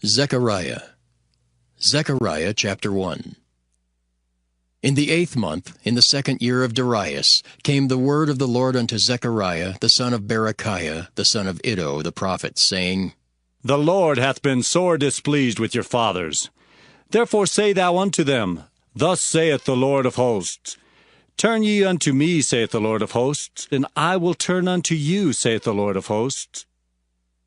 Zechariah. Zechariah chapter 1. In the 8th month, in the 2nd year of Darius, came the word of the Lord unto Zechariah, the son of Berechiah, the son of Iddo the prophet, saying, The Lord hath been sore displeased with your fathers. Therefore say thou unto them, Thus saith the Lord of hosts, Turn ye unto me, saith the Lord of hosts, and I will turn unto you, saith the Lord of hosts.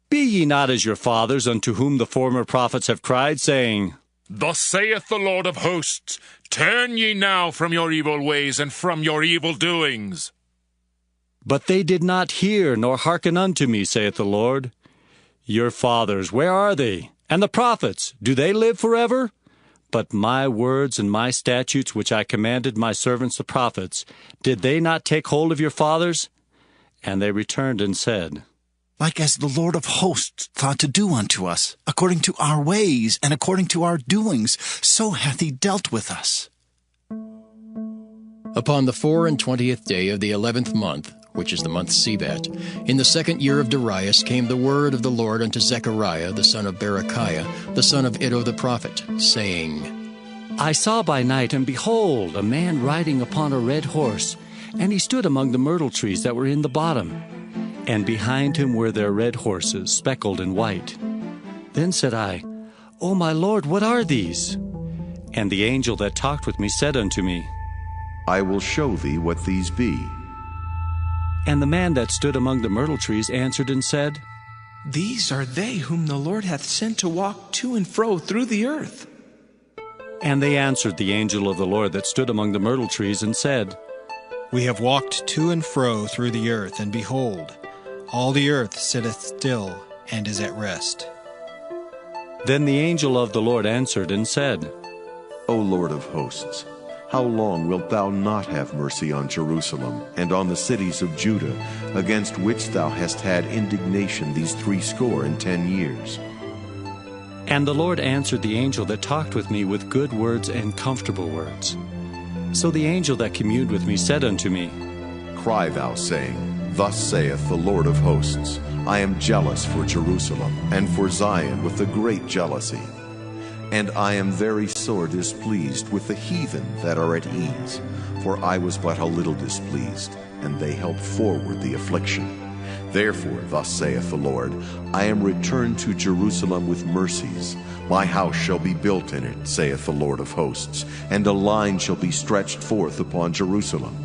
Be ye not as your fathers, unto whom the former prophets have cried, saying, Thus saith the Lord of hosts, Turn ye now from your evil ways and from your evil doings. But they did not hear nor hearken unto me, saith the Lord. Your fathers, where are they? And the prophets, do they live forever? But my words and my statutes, which I commanded my servants the prophets, did they not take hold of your fathers? And they returned and said, Like as the Lord of hosts thought to do unto us, according to our ways and according to our doings, so hath he dealt with us. Upon the 24th day of the 11th month, which is the month Sebat, in the 2nd year of Darius came the word of the Lord unto Zechariah, the son of Berechiah, the son of Iddo the prophet, saying, I saw by night, and behold, a man riding upon a red horse, and he stood among the myrtle trees that were in the bottom. And behind him were their red horses, speckled and white. Then said I, O my Lord, what are these? And the angel that talked with me said unto me, I will show thee what these be. And the man that stood among the myrtle trees answered and said, These are they whom the Lord hath sent to walk to and fro through the earth. And they answered the angel of the Lord that stood among the myrtle trees and said, We have walked to and fro through the earth, and behold, all the earth sitteth still and is at rest. Then the angel of the Lord answered and said, O Lord of hosts, how long wilt thou not have mercy on Jerusalem and on the cities of Judah, against which thou hast had indignation these 60 years? And the Lord answered the angel that talked with me with good words and comfortable words. So the angel that communed with me said unto me, Cry thou, saying, Thus saith the Lord of hosts, I am jealous for Jerusalem and for Zion with a great jealousy. And I am very sore displeased with the heathen that are at ease, for I was but a little displeased, and they helped forward the affliction. Therefore, thus saith the Lord, I am returned to Jerusalem with mercies. My house shall be built in it, saith the Lord of hosts, and a line shall be stretched forth upon Jerusalem.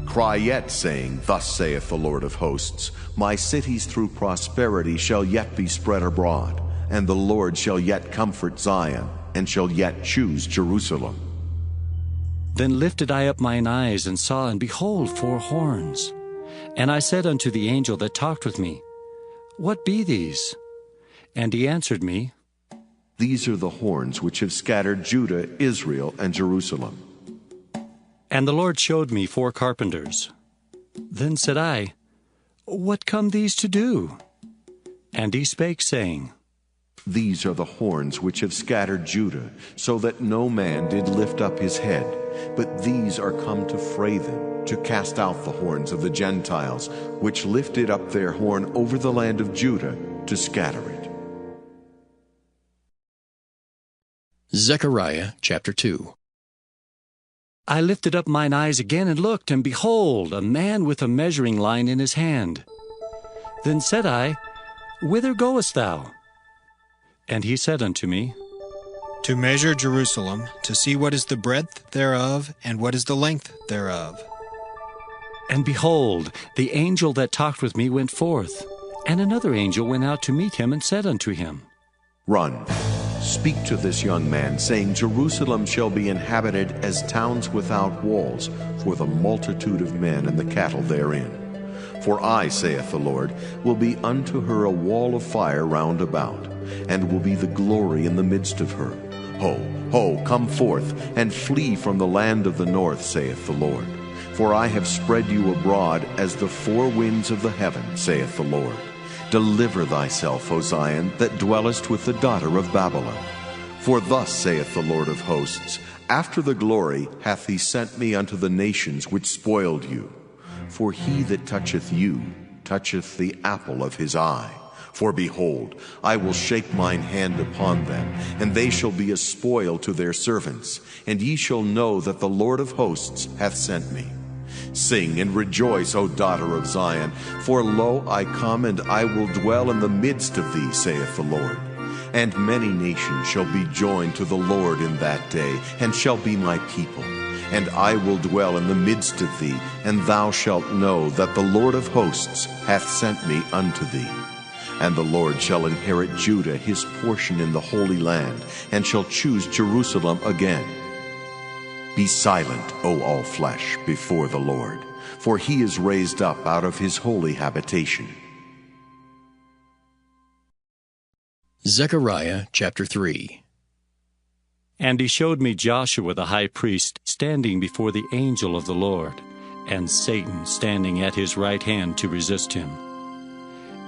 Cry yet, saying, Thus saith the Lord of hosts, My cities through prosperity shall yet be spread abroad, and the Lord shall yet comfort Zion, and shall yet choose Jerusalem. Then lifted I up mine eyes, and saw, and behold, 4 horns. And I said unto the angel that talked with me, What be these? And he answered me, These are the horns which have scattered Judah, Israel, and Jerusalem. And the Lord showed me 4 carpenters. Then said I, What come these to do? And he spake, saying, These are the horns which have scattered Judah, so that no man did lift up his head. But these are come to fray them, to cast out the horns of the Gentiles, which lifted up their horn over the land of Judah, to scatter it. Zechariah chapter 2. I lifted up mine eyes again, and looked, and behold, a man with a measuring line in his hand. Then said I, Whither goest thou? And he said unto me, To measure Jerusalem, to see what is the breadth thereof, and what is the length thereof. And behold, the angel that talked with me went forth, and another angel went out to meet him, and said unto him, Run, speak to this young man, saying, Jerusalem shall be inhabited as towns without walls, for the multitude of men and the cattle therein. For I, saith the Lord, will be unto her a wall of fire round about, and will be the glory in the midst of her. Ho, ho, come forth, and flee from the land of the north, saith the Lord. For I have spread you abroad as the 4 winds of the heaven, saith the Lord. Deliver thyself, O Zion, that dwellest with the daughter of Babylon. For thus saith the Lord of hosts, After the glory hath he sent me unto the nations which spoiled you. For he that toucheth you toucheth the apple of his eye. For behold, I will shake mine hand upon them, and they shall be a spoil to their servants, and ye shall know that the Lord of hosts hath sent me. Sing and rejoice, O daughter of Zion, for lo, I come, and I will dwell in the midst of thee, saith the Lord. And many nations shall be joined to the Lord in that day, and shall be my people. And I will dwell in the midst of thee, and thou shalt know that the Lord of hosts hath sent me unto thee. And the Lord shall inherit Judah his portion in the Holy Land, and shall choose Jerusalem again. Be silent, O all flesh, before the Lord, for he is raised up out of his holy habitation. Zechariah chapter 3. And he showed me Joshua the high priest standing before the angel of the Lord, and Satan standing at his right hand to resist him.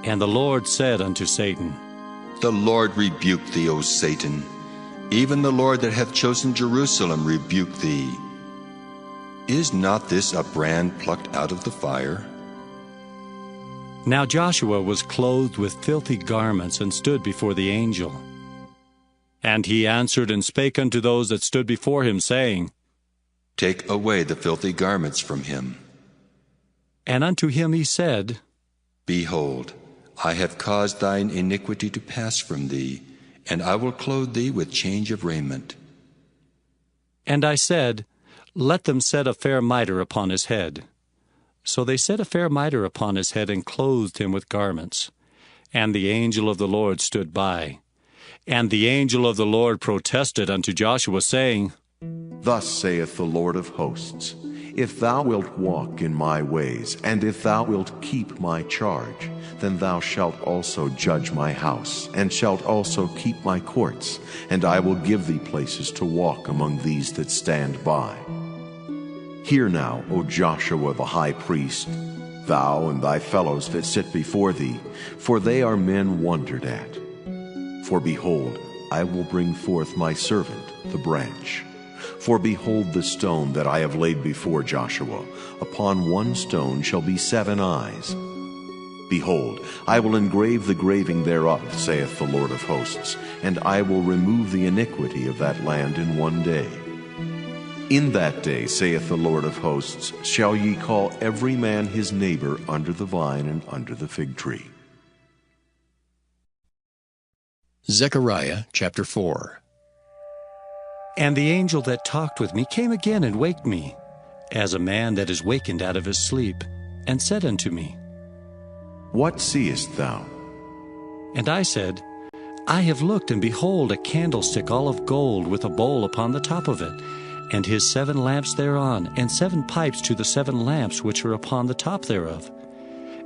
And the Lord said unto Satan, The Lord rebuke thee, O Satan. Even the Lord that hath chosen Jerusalem rebuke thee. Is not this a brand plucked out of the fire? Now Joshua was clothed with filthy garments, and stood before the angel. And he answered and spake unto those that stood before him, saying, Take away the filthy garments from him. And unto him he said, Behold, I have caused thine iniquity to pass from thee, and I will clothe thee with change of raiment. And I said, Let them set a fair mitre upon his head. So they set a fair mitre upon his head, and clothed him with garments. And the angel of the Lord stood by. And the angel of the Lord protested unto Joshua, saying, Thus saith the Lord of hosts, If thou wilt walk in my ways, and if thou wilt keep my charge, then thou shalt also judge my house, and shalt also keep my courts, and I will give thee places to walk among these that stand by. Hear now, O Joshua the high priest, thou and thy fellows that sit before thee, for they are men wondered at. For behold, I will bring forth my servant, the branch. For behold the stone that I have laid before Joshua. Upon one stone shall be 7 eyes. Behold, I will engrave the graving thereof, saith the Lord of hosts, and I will remove the iniquity of that land in one day. In that day, saith the Lord of hosts, shall ye call every man his neighbor under the vine and under the fig tree. Zechariah chapter 4. And the angel that talked with me came again and waked me, as a man that is wakened out of his sleep, and said unto me, What seest thou? And I said, I have looked, and behold, a candlestick all of gold, with a bowl upon the top of it, and his 7 lamps thereon, and 7 pipes to the 7 lamps which are upon the top thereof,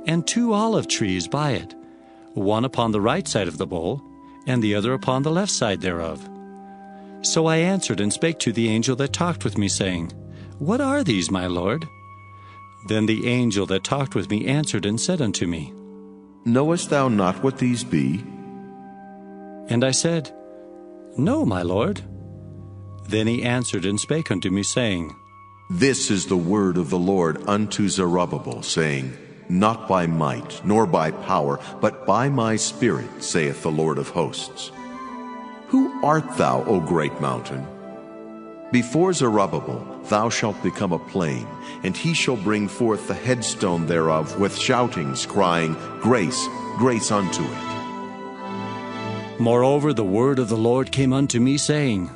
and 2 olive trees by it, one upon the right side of the bowl, and the other upon the left side thereof. So I answered and spake to the angel that talked with me, saying, What are these, my Lord? Then the angel that talked with me answered and said unto me, Knowest thou not what these be? And I said, No, my Lord. Then he answered and spake unto me, saying, This is the word of the Lord unto Zerubbabel, saying, Not by might, nor by power, but by my Spirit, saith the Lord of hosts. Who art thou, O great mountain? Before Zerubbabel thou shalt become a plain, and he shall bring forth the headstone thereof with shoutings, crying, Grace, grace unto it. Moreover, the word of the Lord came unto me, saying,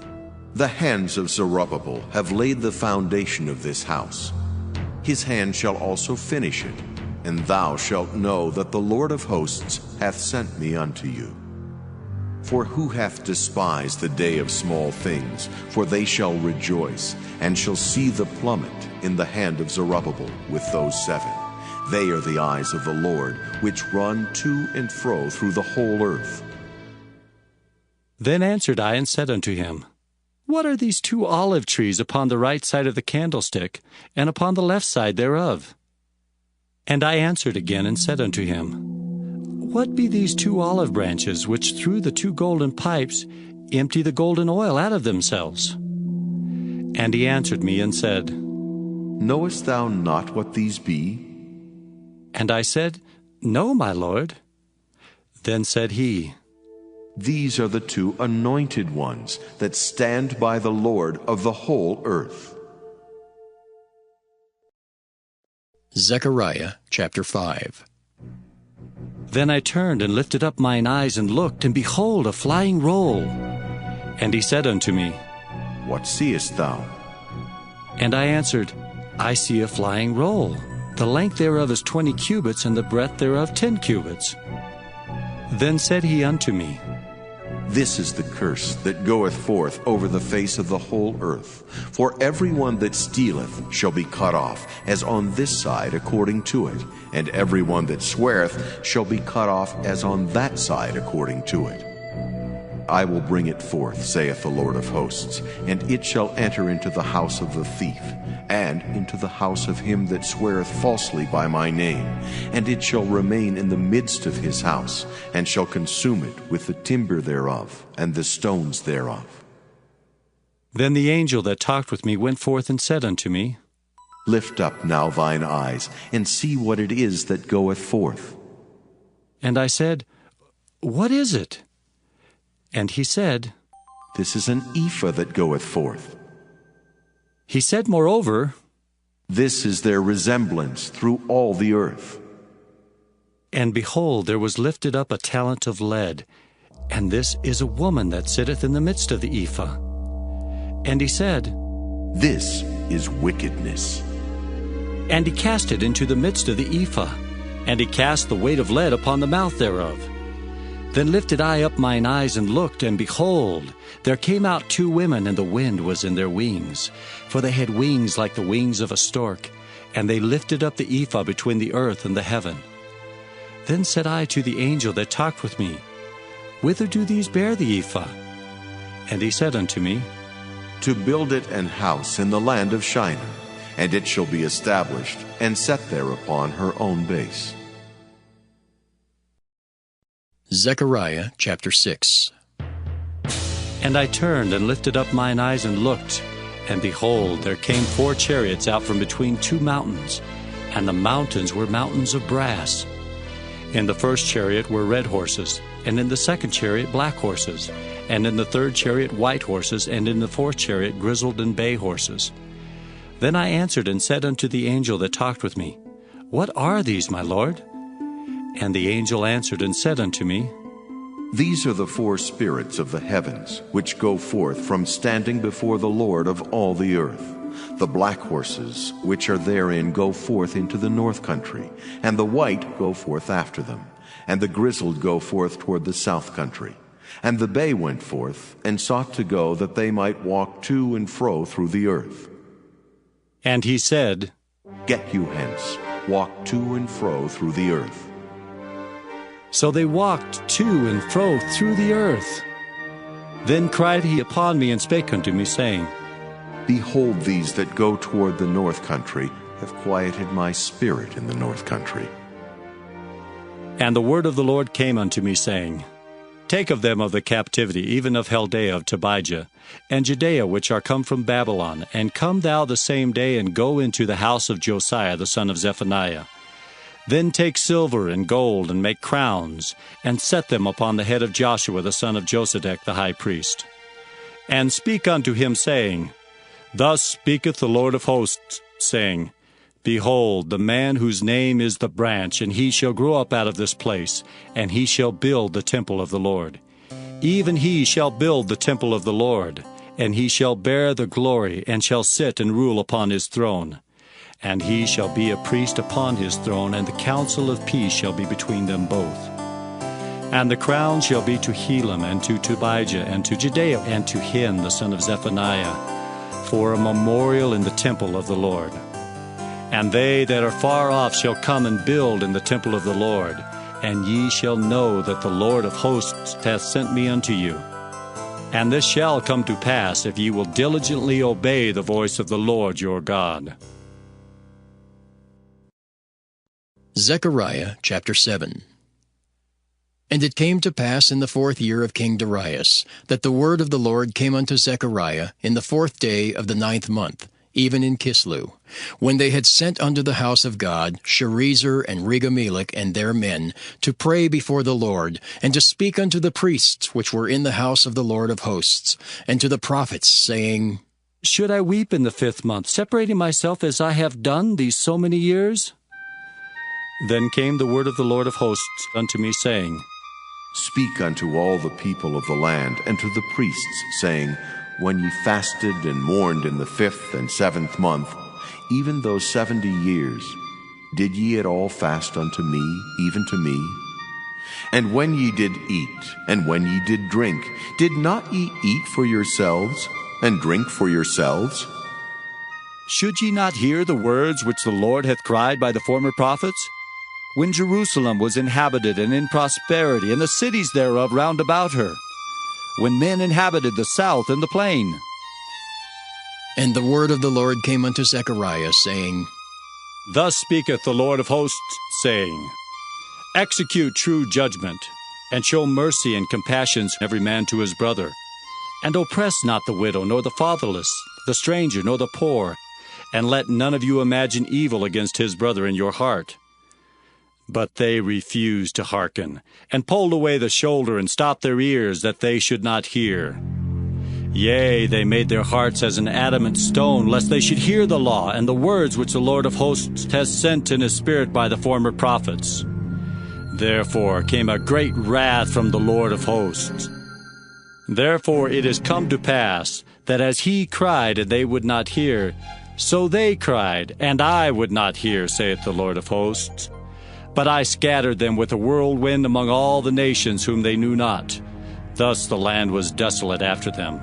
The hands of Zerubbabel have laid the foundation of this house. His hand shall also finish it, and thou shalt know that the Lord of hosts hath sent me unto you. For who hath despised the day of small things? For they shall rejoice, and shall see the plummet in the hand of Zerubbabel with those 7. They are the eyes of the Lord, which run to and fro through the whole earth. Then answered I and said unto him, What are these 2 olive trees upon the right side of the candlestick, and upon the left side thereof? And I answered again and said unto him, What be these 2 olive branches, which through the 2 golden pipes empty the golden oil out of themselves? And he answered me and said, Knowest thou not what these be? And I said, No, my Lord. Then said he, These are the two anointed ones that stand by the Lord of the whole earth. Zechariah chapter 5. Then I turned and lifted up mine eyes and looked, and behold, a flying roll. And he said unto me, What seest thou? And I answered, I see a flying roll. The length thereof is 20 cubits, and the breadth thereof 10 cubits. Then said he unto me, This is the curse that goeth forth over the face of the whole earth. For every one that stealeth shall be cut off, as on this side according to it, and every one that sweareth shall be cut off, as on that side according to it. I will bring it forth, saith the Lord of hosts, and it shall enter into the house of the thief, and into the house of him that sweareth falsely by my name, and it shall remain in the midst of his house, and shall consume it with the timber thereof, and the stones thereof. Then the angel that talked with me went forth and said unto me, Lift up now thine eyes, and see what it is that goeth forth. And I said, What is it? And he said, This is an ephah that goeth forth. He said moreover, This is their resemblance through all the earth. And behold, there was lifted up a talent of lead, and this is a woman that sitteth in the midst of the ephah. And he said, This is wickedness. And he cast it into the midst of the ephah, and he cast the weight of lead upon the mouth thereof. Then lifted I up mine eyes and looked, and behold, there came out two women, and the wind was in their wings. For they had wings like the wings of a stork, and they lifted up the ephah between the earth and the heaven. Then said I to the angel that talked with me, Whither do these bear the ephah? And he said unto me, To build it an house in the land of Shinar, and it shall be established, and set there upon her own base. Zechariah chapter 6. And I turned and lifted up mine eyes and looked, and behold, there came 4 chariots out from between 2 mountains, and the mountains were mountains of brass. In the first chariot were red horses, and in the second chariot black horses, and in the third chariot white horses, and in the fourth chariot grizzled and bay horses. Then I answered and said unto the angel that talked with me, What are these, my Lord? And the angel answered and said unto me, These are the 4 spirits of the heavens, which go forth from standing before the Lord of all the earth. The black horses, which are therein, go forth into the north country, and the white go forth after them, and the grizzled go forth toward the south country. And the bay went forth, and sought to go, that they might walk to and fro through the earth. And he said, Get you hence, walk to and fro through the earth. So they walked to and fro through the earth. Then cried he upon me and spake unto me, saying, Behold, these that go toward the north country have quieted my spirit in the north country. And the word of the Lord came unto me, saying, Take of them of the captivity, even of Chaldea of Tobijah, and Judea, which are come from Babylon, and come thou the same day, and go into the house of Josiah the son of Zephaniah. Then take silver and gold, and make crowns, and set them upon the head of Joshua the son of Josedech the high priest. And speak unto him, saying, Thus speaketh the Lord of hosts, saying, Behold, the man whose name is the branch, and he shall grow up out of this place, and he shall build the temple of the Lord. Even he shall build the temple of the Lord, and he shall bear the glory, and shall sit and rule upon his throne. And he shall be a priest upon his throne, and the counsel of peace shall be between them both. And the crown shall be to Helam, and to Tobijah, and to Judea, and to Hin the son of Zephaniah, for a memorial in the temple of the Lord. And they that are far off shall come and build in the temple of the Lord, and ye shall know that the Lord of hosts hath sent me unto you. And this shall come to pass, if ye will diligently obey the voice of the Lord your God. Zechariah chapter 7. And it came to pass in the 4th year of King Darius, that the word of the Lord came unto Zechariah in the 4th day of the 9th month, even in Kislu, when they had sent unto the house of God Sherezer and Regamelech and their men, to pray before the Lord, and to speak unto the priests which were in the house of the Lord of hosts, and to the prophets, saying, Should I weep in the 5th month, separating myself as I have done these so many years? Then came the word of the Lord of hosts unto me, saying, Speak unto all the people of the land, and to the priests, saying, When ye fasted and mourned in the 5th and 7th month, even those 70 years, did ye at all fast unto me, even to me? And when ye did eat, and when ye did drink, did not ye eat for yourselves, and drink for yourselves? Should ye not hear the words which the Lord hath cried by the former prophets? When Jerusalem was inhabited and in prosperity, and the cities thereof round about her, when men inhabited the south and the plain. And the word of the Lord came unto Zechariah, saying, Thus speaketh the Lord of hosts, saying, Execute true judgment, and show mercy and compassion every man to his brother, and oppress not the widow, nor the fatherless, the stranger, nor the poor, and let none of you imagine evil against his brother in your heart. But they refused to hearken, and pulled away the shoulder, and stopped their ears, that they should not hear. Yea, they made their hearts as an adamant stone, lest they should hear the law, and the words which the Lord of hosts has sent in his spirit by the former prophets. Therefore came a great wrath from the Lord of hosts. Therefore it is come to pass, that as he cried, and they would not hear, so they cried, and I would not hear, saith the Lord of hosts. But I scattered them with a whirlwind among all the nations whom they knew not. Thus the land was desolate after them,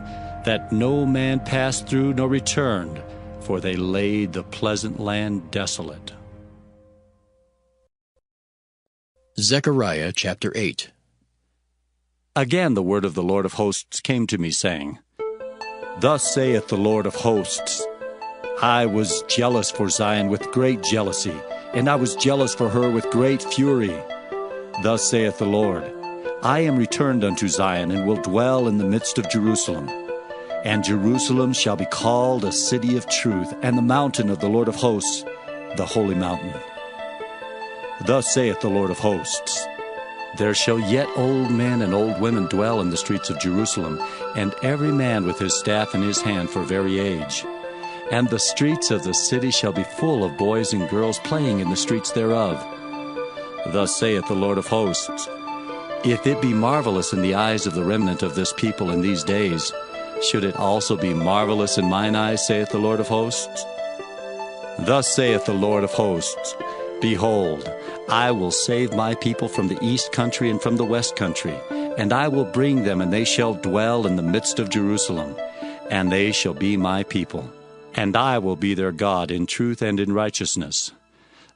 that no man passed through nor returned, for they laid the pleasant land desolate. Zechariah chapter 8. Again the word of the Lord of hosts came to me, saying, Thus saith the Lord of hosts, I was jealous for Zion with great jealousy, and I was jealous for her with great fury. Thus saith the Lord, I am returned unto Zion, and will dwell in the midst of Jerusalem. And Jerusalem shall be called a city of truth, and the mountain of the Lord of hosts, the holy mountain. Thus saith the Lord of hosts, There shall yet old men and old women dwell in the streets of Jerusalem, and every man with his staff in his hand for very age. And the streets of the city shall be full of boys and girls playing in the streets thereof. Thus saith the Lord of hosts, If it be marvelous in the eyes of the remnant of this people in these days, should it also be marvelous in mine eyes, saith the Lord of hosts? Thus saith the Lord of hosts, Behold, I will save my people from the east country and from the west country, and I will bring them, and they shall dwell in the midst of Jerusalem, and they shall be my people. And I will be their God in truth and in righteousness.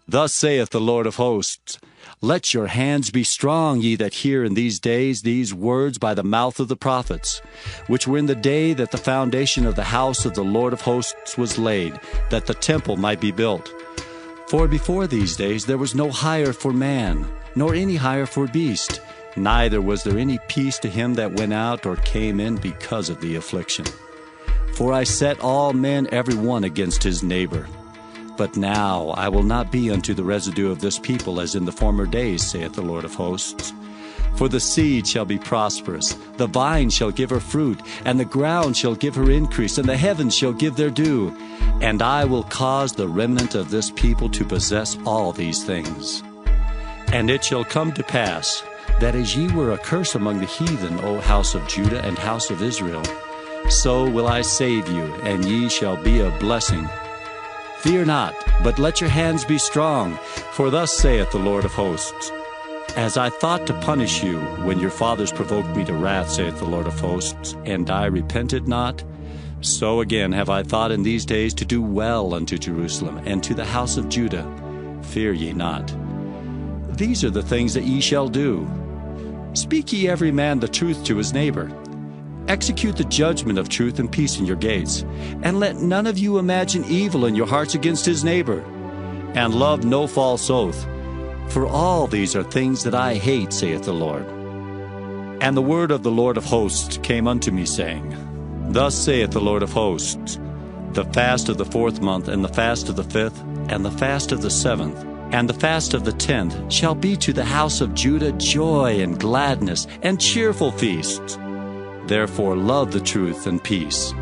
Thus saith the Lord of hosts, Let your hands be strong, ye that hear in these days these words by the mouth of the prophets, which were in the day that the foundation of the house of the Lord of hosts was laid, that the temple might be built. For before these days there was no hire for man, nor any hire for beast, neither was there any peace to him that went out or came in because of the affliction. For I set all men every one against his neighbor. But now I will not be unto the residue of this people as in the former days, saith the Lord of hosts. For the seed shall be prosperous, the vine shall give her fruit, and the ground shall give her increase, and the heavens shall give their dew. And I will cause the remnant of this people to possess all these things. And it shall come to pass, that as ye were a curse among the heathen, O house of Judah and house of Israel, so will I save you, and ye shall be a blessing. Fear not, but let your hands be strong, for thus saith the Lord of hosts, As I thought to punish you when your fathers provoked me to wrath, saith the Lord of hosts, and I repented not, so again have I thought in these days to do well unto Jerusalem and to the house of Judah. Fear ye not. These are the things that ye shall do. Speak ye every man the truth to his neighbor. Execute the judgment of truth and peace in your gates, and let none of you imagine evil in your hearts against his neighbor, and love no false oath. For all these are things that I hate, saith the Lord. And the word of the Lord of hosts came unto me, saying, Thus saith the Lord of hosts, The fast of the 4th month, and the fast of the 5th, and the fast of the 7th, and the fast of the 10th shall be to the house of Judah joy and gladness and cheerful feasts. Therefore love the truth and peace.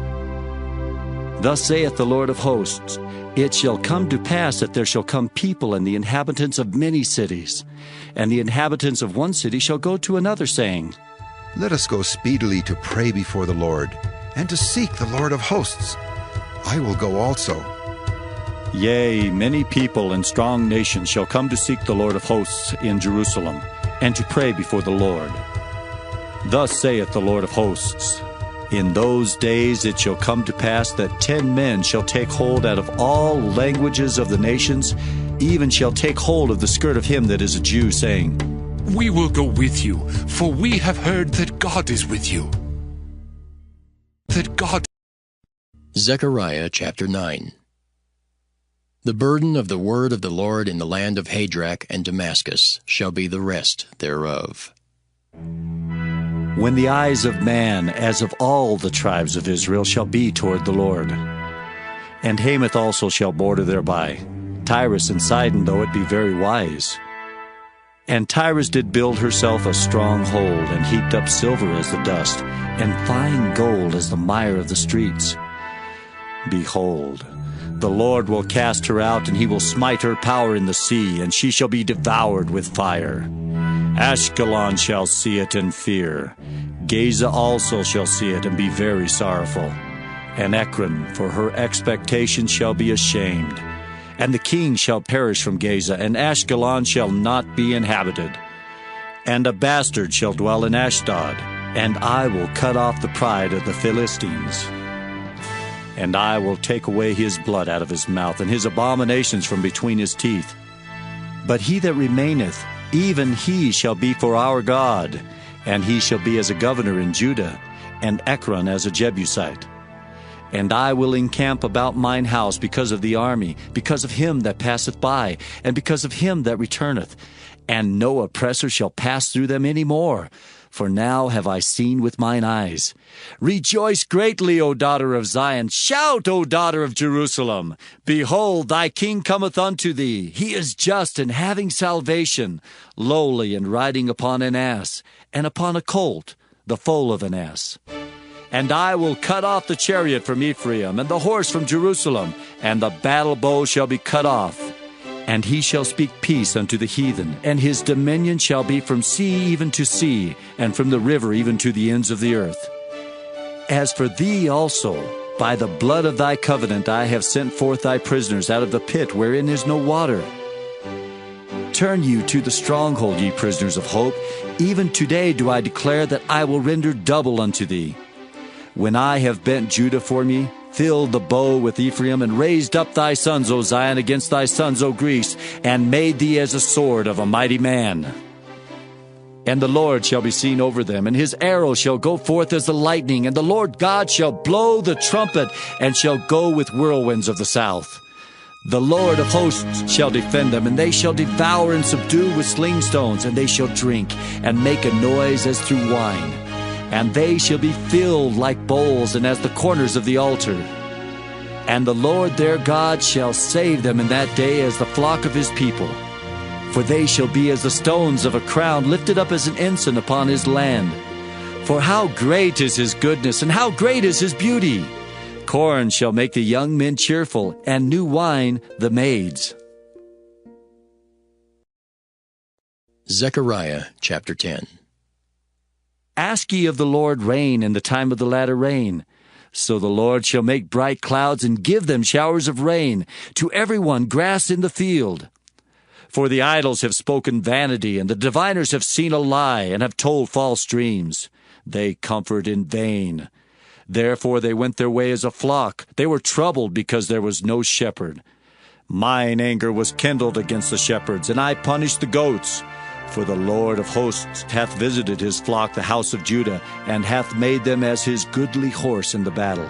Thus saith the Lord of hosts, it shall come to pass that there shall come people and the inhabitants of many cities, and the inhabitants of one city shall go to another, saying, Let us go speedily to pray before the Lord, and to seek the Lord of hosts. I will go also. Yea, many people and strong nations shall come to seek the Lord of hosts in Jerusalem, and to pray before the Lord. Thus saith the Lord of hosts, in those days it shall come to pass that 10 men shall take hold out of all languages of the nations, even shall take hold of the skirt of him that is a Jew, saying, We will go with you, for we have heard that God is with you. That God. Zechariah chapter 9. The burden of the word of the Lord in the land of Hadrach and Damascus shall be the rest thereof. When the eyes of man, as of all the tribes of Israel, shall be toward the Lord. And Hamath also shall border thereby, Tyrus and Sidon, though it be very wise. And Tyrus did build herself a strong hold, and heaped up silver as the dust, and fine gold as the mire of the streets. Behold, the Lord will cast her out, and he will smite her power in the sea, and she shall be devoured with fire. Ashkelon shall see it and fear. Gaza also shall see it and be very sorrowful. And Ekron, for her expectation, shall be ashamed. And the king shall perish from Gaza, and Ashkelon shall not be inhabited. And a bastard shall dwell in Ashdod, and I will cut off the pride of the Philistines. And I will take away his blood out of his mouth, and his abominations from between his teeth. But he that remaineth, even he shall be for our God, and he shall be as a governor in Judah, and Ekron as a Jebusite. And I will encamp about mine house because of the army, because of him that passeth by, and because of him that returneth. And no oppressor shall pass through them any more. For now have I seen with mine eyes. Rejoice greatly, O daughter of Zion. Shout, O daughter of Jerusalem. Behold, thy king cometh unto thee. He is just and having salvation, lowly and riding upon an ass, and upon a colt, the foal of an ass. And I will cut off the chariot from Ephraim, and the horse from Jerusalem, and the battle bow shall be cut off. And he shall speak peace unto the heathen, and his dominion shall be from sea even to sea, and from the river even to the ends of the earth. As for thee also, by the blood of thy covenant I have sent forth thy prisoners out of the pit wherein is no water. Turn you to the stronghold, ye prisoners of hope. Even today do I declare that I will render double unto thee. When I have bent Judah for me, filled the bow with Ephraim, and raised up thy sons, O Zion, against thy sons, O Greece, and made thee as a sword of a mighty man. And the Lord shall be seen over them, and his arrow shall go forth as the lightning, and the Lord God shall blow the trumpet, and shall go with whirlwinds of the south. The Lord of hosts shall defend them, and they shall devour and subdue with sling stones, and they shall drink, and make a noise as through wine. And they shall be filled like bowls, and as the corners of the altar. And the Lord their God shall save them in that day as the flock of his people. For they shall be as the stones of a crown, lifted up as an ensign upon his land. For how great is his goodness, and how great is his beauty! Corn shall make the young men cheerful, and new wine the maids. Zechariah chapter 10. Ask ye of the Lord rain in the time of the latter rain. So the Lord shall make bright clouds, and give them showers of rain, to every one grass in the field. For the idols have spoken vanity, and the diviners have seen a lie, and have told false dreams. They comfort in vain. Therefore they went their way as a flock. They were troubled because there was no shepherd. Mine anger was kindled against the shepherds, and I punished the goats. For the Lord of hosts hath visited his flock, the house of Judah, and hath made them as his goodly horse in the battle.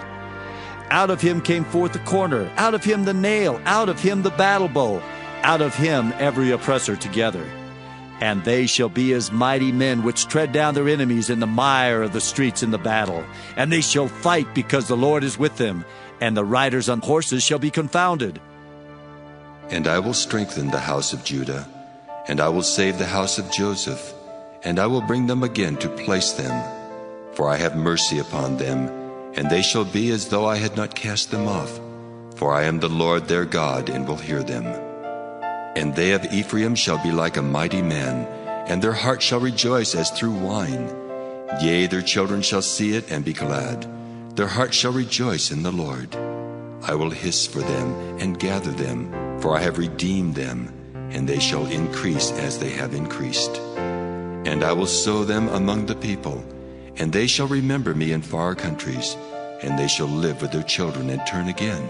Out of him came forth the corner, out of him the nail, out of him the battle bow, out of him every oppressor together. And they shall be as mighty men which tread down their enemies in the mire of the streets in the battle. And they shall fight because the Lord is with them, and the riders on horses shall be confounded. And I will strengthen the house of Judah, and I will save the house of Joseph, and I will bring them again to place them. For I have mercy upon them, and they shall be as though I had not cast them off. For I am the Lord their God, and will hear them. And they of Ephraim shall be like a mighty man, and their heart shall rejoice as through wine. Yea, their children shall see it and be glad. Their heart shall rejoice in the Lord. I will hiss for them and gather them, for I have redeemed them, and they shall increase as they have increased. And I will sow them among the people, and they shall remember me in far countries, and they shall live with their children and turn again.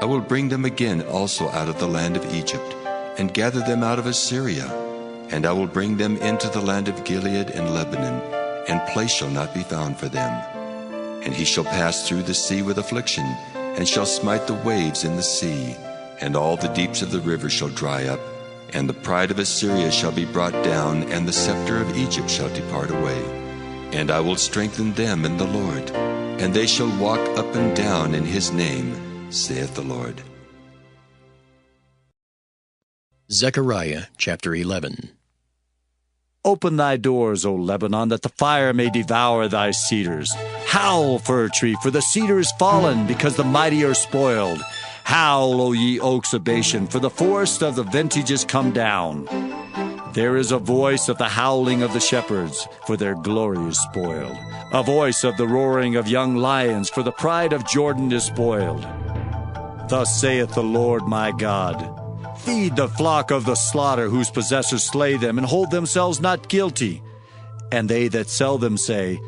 I will bring them again also out of the land of Egypt, and gather them out of Assyria. And I will bring them into the land of Gilead and Lebanon, and place shall not be found for them. And he shall pass through the sea with affliction, and shall smite the waves in the sea, and all the deeps of the river shall dry up, and the pride of Assyria shall be brought down, and the scepter of Egypt shall depart away. And I will strengthen them in the Lord, and they shall walk up and down in his name, saith the Lord. Zechariah chapter 11. Open thy doors, O Lebanon, that the fire may devour thy cedars. Howl, fir tree, for the cedar is fallen, because the mighty are spoiled. Howl, O ye oaks of Bashan, for the forest of the vintage is come down. There is a voice of the howling of the shepherds, for their glory is spoiled. A voice of the roaring of young lions, for the pride of Jordan is spoiled. Thus saith the Lord my God, feed the flock of the slaughter, whose possessors slay them, and hold themselves not guilty. And they that sell them say,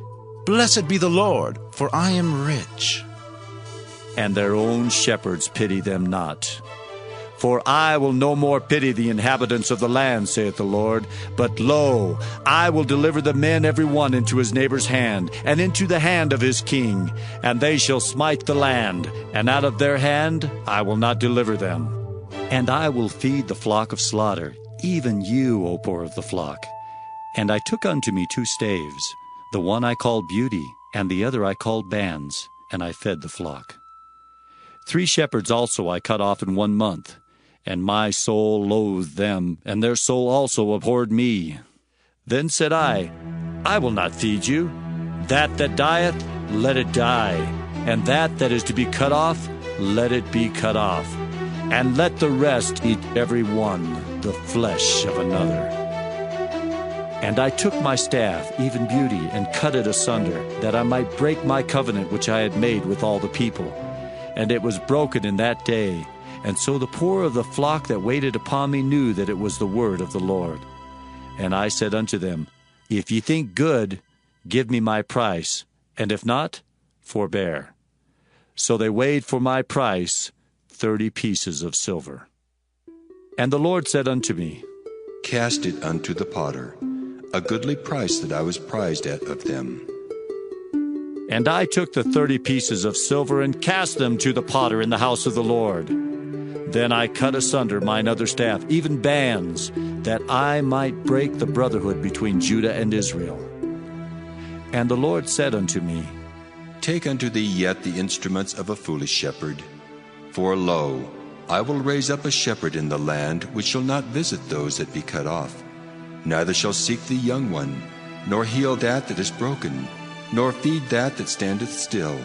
Blessed be the Lord, for I am rich. And their own shepherds pity them not. For I will no more pity the inhabitants of the land, saith the Lord. But lo, I will deliver the men every one into his neighbor's hand, and into the hand of his king. And they shall smite the land, and out of their hand I will not deliver them. And I will feed the flock of slaughter, even you, O poor of the flock. And I took unto me 2 staves, the one I called Beauty, and the other I called Bands, and I fed the flock. 3 shepherds also I cut off in 1 month, and my soul loathed them, and their soul also abhorred me. Then said I will not feed you. That dieth, let it die, and that is to be cut off, let it be cut off. And let the rest eat every one the flesh of another. And I took my staff, even Beauty, and cut it asunder, that I might break my covenant which I had made with all the people. And it was broken in that day. And so the poor of the flock that waited upon me knew that it was the word of the Lord. And I said unto them, If ye think good, give me my price, and if not, forbear. So they weighed for my price 30 pieces of silver. And the Lord said unto me, Cast it unto the potter, a goodly price that I was prized at of them. And I took the 30 pieces of silver, and cast them to the potter in the house of the Lord. Then I cut asunder mine other staff, even Bands, that I might break the brotherhood between Judah and Israel. And the Lord said unto me, Take unto thee yet the instruments of a foolish shepherd. For lo, I will raise up a shepherd in the land, which shall not visit those that be cut off, neither shall seek the young one, nor heal that is broken, nor feed that standeth still.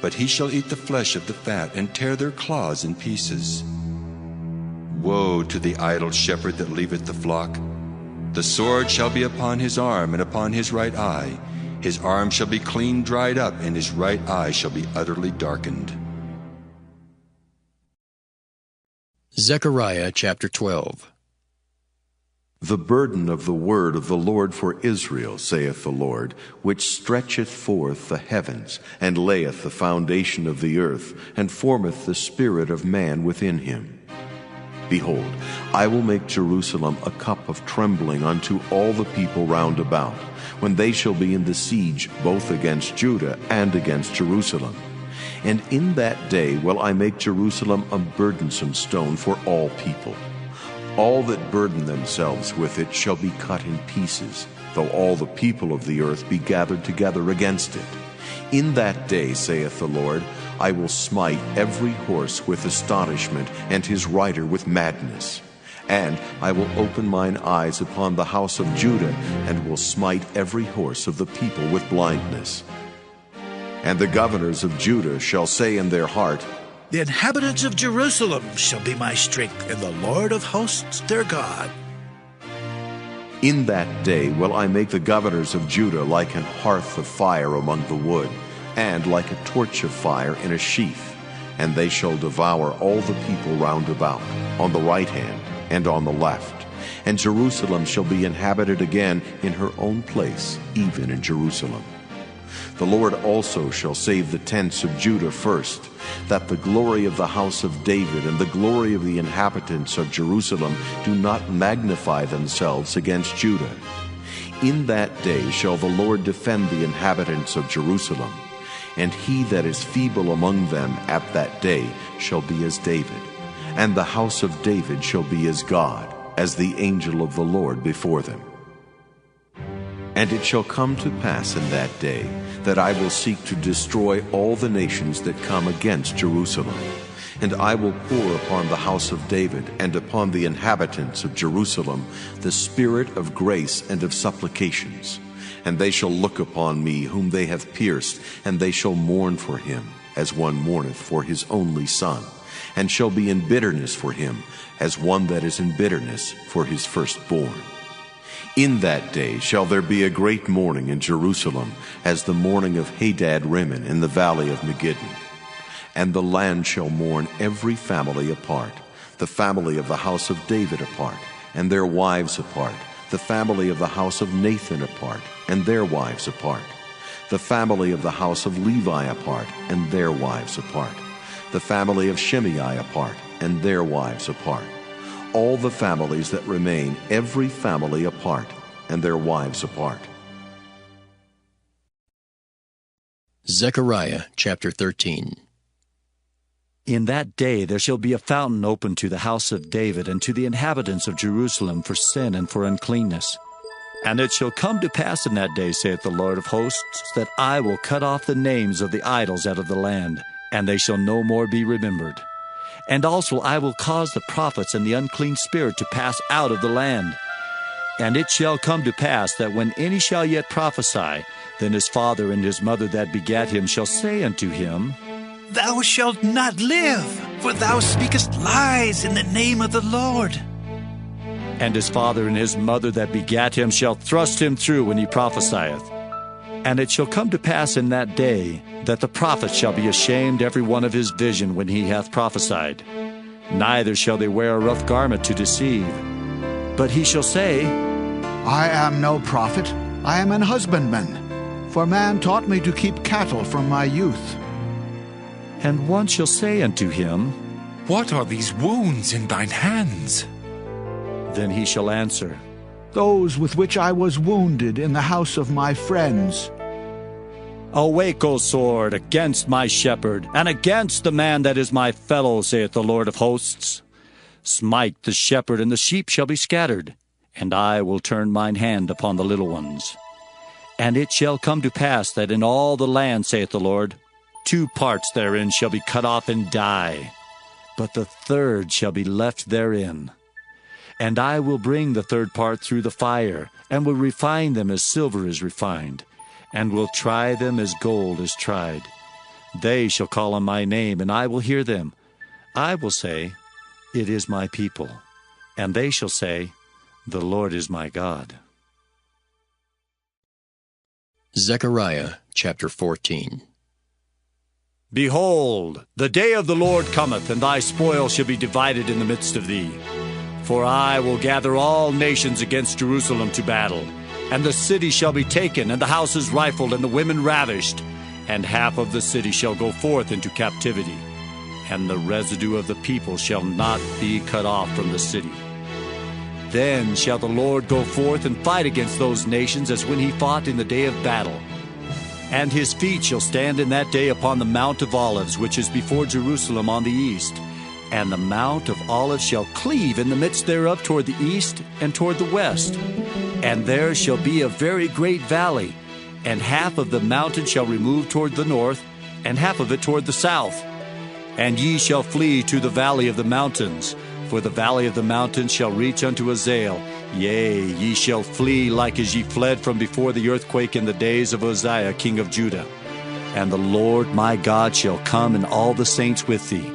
But he shall eat the flesh of the fat, and tear their claws in pieces. Woe to the idle shepherd that leaveth the flock! The sword shall be upon his arm, and upon his right eye. His arm shall be clean dried up, and his right eye shall be utterly darkened. Zechariah chapter 12. The burden of the word of the Lord for Israel, saith the Lord, which stretcheth forth the heavens, and layeth the foundation of the earth, and formeth the spirit of man within him. Behold, I will make Jerusalem a cup of trembling unto all the people round about, when they shall be in the siege both against Judah and against Jerusalem. And in that day will I make Jerusalem a burdensome stone for all people. All that burden themselves with it shall be cut in pieces, though all the people of the earth be gathered together against it. In that day, saith the Lord, I will smite every horse with astonishment, and his rider with madness. And I will open mine eyes upon the house of Judah, and will smite every horse of the people with blindness. And the governors of Judah shall say in their heart, The inhabitants of Jerusalem shall be my strength, and the Lord of hosts their God. In that day will I make the governors of Judah like an hearth of fire among the wood, and like a torch of fire in a sheath. And they shall devour all the people round about, on the right hand and on the left. And Jerusalem shall be inhabited again in her own place, even in Jerusalem. The Lord also shall save the tents of Judah first, that the glory of the house of David and the glory of the inhabitants of Jerusalem do not magnify themselves against Judah. In that day shall the Lord defend the inhabitants of Jerusalem, and he that is feeble among them at that day shall be as David, and the house of David shall be as God, as the angel of the Lord before them. And it shall come to pass in that day that I will seek to destroy all the nations that come against Jerusalem. And I will pour upon the house of David and upon the inhabitants of Jerusalem the spirit of grace and of supplications. And they shall look upon me whom they have pierced, and they shall mourn for him, as one mourneth for his only son, and shall be in bitterness for him, as one that is in bitterness for his firstborn. In that day shall there be a great mourning in Jerusalem, as the mourning of Hadad-rimmon in the valley of Megiddon. And the land shall mourn every family apart, the family of the house of David apart, and their wives apart, the family of the house of Nathan apart, and their wives apart, the family of the house of Levi apart, and their wives apart, the family of Shimei apart, and their wives apart, all the families that remain, every family apart, and their wives apart. Zechariah chapter 13. In that day there shall be a fountain opened to the house of David and to the inhabitants of Jerusalem for sin and for uncleanness. And it shall come to pass in that day, saith the Lord of hosts, that I will cut off the names of the idols out of the land, and they shall no more be remembered. And also I will cause the prophets and the unclean spirit to pass out of the land. And it shall come to pass that when any shall yet prophesy, then his father and his mother that begat him shall say unto him, Thou shalt not live, for thou speakest lies in the name of the Lord. And his father and his mother that begat him shall thrust him through when he prophesieth. And it shall come to pass in that day that the prophet shall be ashamed every one of his vision when he hath prophesied. Neither shall they wear a rough garment to deceive. But he shall say, I am no prophet, I am an husbandman, for man taught me to keep cattle from my youth. And one shall say unto him, What are these wounds in thine hands? Then he shall answer, Those with which I was wounded in the house of my friends. Awake, O sword, against my shepherd, and against the man that is my fellow, saith the Lord of hosts. Smite the shepherd, and the sheep shall be scattered, and I will turn mine hand upon the little ones. And it shall come to pass that in all the land, saith the Lord, 2 parts therein shall be cut off and die, but the third shall be left therein. And I will bring the third part through the fire, and will refine them as silver is refined, and will try them as gold is tried. They shall call on my name, and I will hear them. I will say, It is my people. And they shall say, The Lord is my God. Zechariah chapter 14. Behold, the day of the Lord cometh, and thy spoil shall be divided in the midst of thee. For I will gather all nations against Jerusalem to battle, and the city shall be taken, and the houses rifled, and the women ravished, and half of the city shall go forth into captivity, and the residue of the people shall not be cut off from the city. Then shall the Lord go forth and fight against those nations as when he fought in the day of battle. And his feet shall stand in that day upon the Mount of Olives, which is before Jerusalem on the east. And the Mount of Olives shall cleave in the midst thereof toward the east and toward the west. And there shall be a very great valley, and half of the mountain shall remove toward the north, and half of it toward the south. And ye shall flee to the valley of the mountains, for the valley of the mountains shall reach unto Azal. Yea, ye shall flee like as ye fled from before the earthquake in the days of Uzziah king of Judah. And the Lord my God shall come, and all the saints with thee.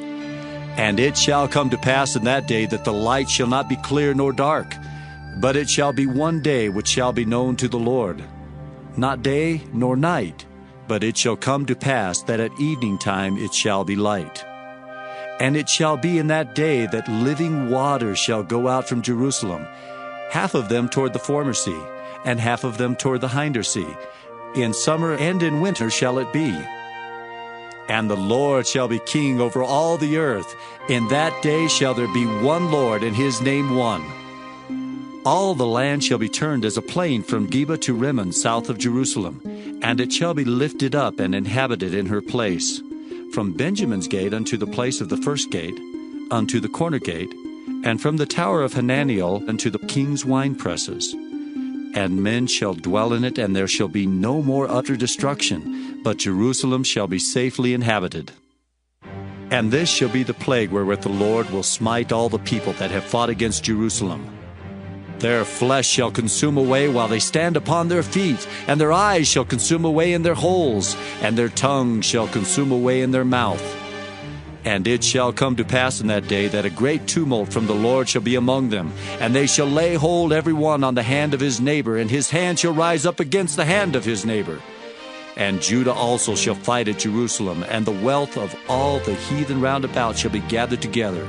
And it shall come to pass in that day that the light shall not be clear nor dark, but it shall be one day which shall be known to the Lord, not day nor night, but it shall come to pass that at evening time it shall be light. And it shall be in that day that living waters shall go out from Jerusalem, half of them toward the former sea, and half of them toward the hinder sea. In summer and in winter shall it be. And the Lord shall be king over all the earth. In that day shall there be one Lord, and his name one. All the land shall be turned as a plain from Geba to Rimmon, south of Jerusalem, and it shall be lifted up and inhabited in her place, from Benjamin's gate unto the place of the first gate, unto the corner gate, and from the tower of Hananiel unto the king's winepresses. And men shall dwell in it, and there shall be no more utter destruction, but Jerusalem shall be safely inhabited. And this shall be the plague wherewith the Lord will smite all the people that have fought against Jerusalem. Their flesh shall consume away while they stand upon their feet, and their eyes shall consume away in their holes, and their tongue shall consume away in their mouth. And it shall come to pass in that day that a great tumult from the Lord shall be among them, and they shall lay hold every one on the hand of his neighbor, and his hand shall rise up against the hand of his neighbor. And Judah also shall fight at Jerusalem, and the wealth of all the heathen round about shall be gathered together,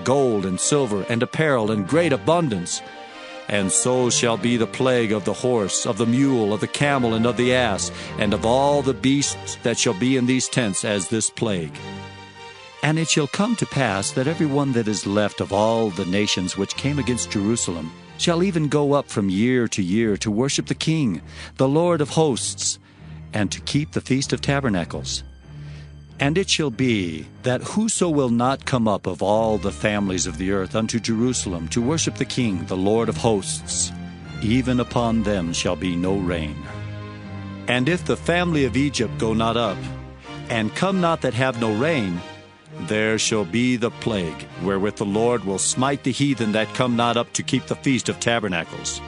gold and silver and apparel in great abundance. And so shall be the plague of the horse, of the mule, of the camel, and of the ass, and of all the beasts that shall be in these tents as this plague. And it shall come to pass that every one that is left of all the nations which came against Jerusalem shall even go up from year to year to worship the King, the Lord of hosts, and to keep the Feast of Tabernacles. And it shall be that whoso will not come up of all the families of the earth unto Jerusalem to worship the King, the Lord of hosts, even upon them shall be no rain. And if the family of Egypt go not up, and come not that have no rain, there shall be the plague, wherewith the Lord will smite the heathen that come not up to keep the Feast of Tabernacles.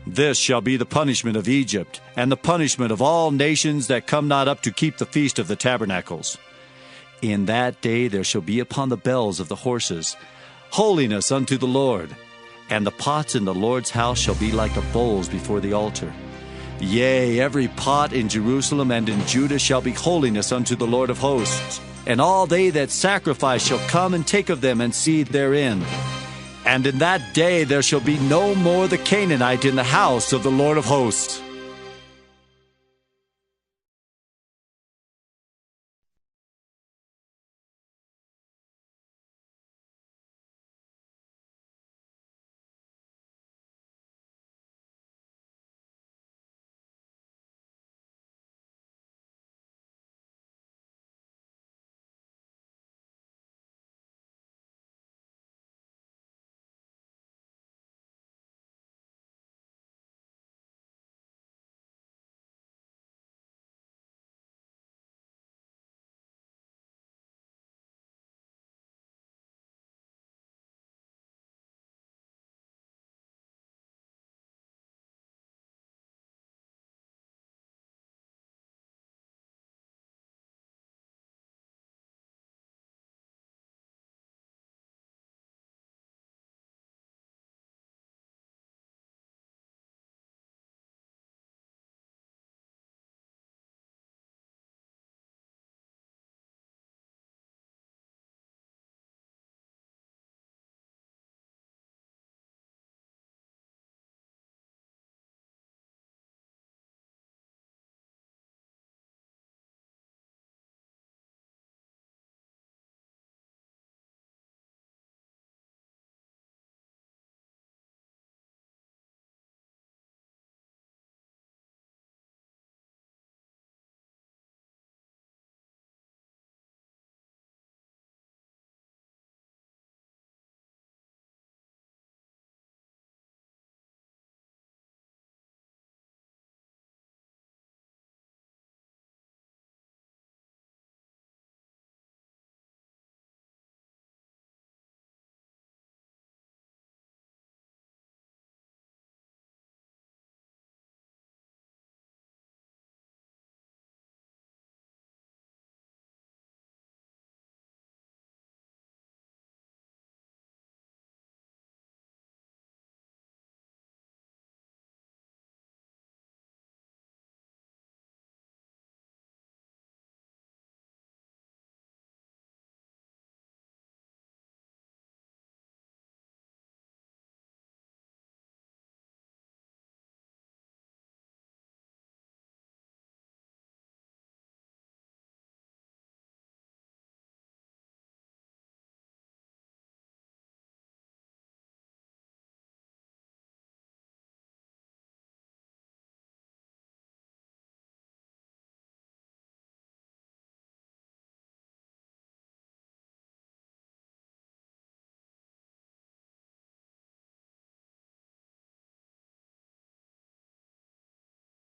This shall be the punishment of Egypt, and the punishment of all nations that come not up to keep the Feast of the Tabernacles. In that day there shall be upon the bells of the horses holiness unto the Lord, and the pots in the Lord's house shall be like the bowls before the altar. Yea, every pot in Jerusalem and in Judah shall be holiness unto the Lord of hosts, and all they that sacrifice shall come and take of them and seethe therein. And in that day there shall be no more the Canaanite in the house of the Lord of hosts.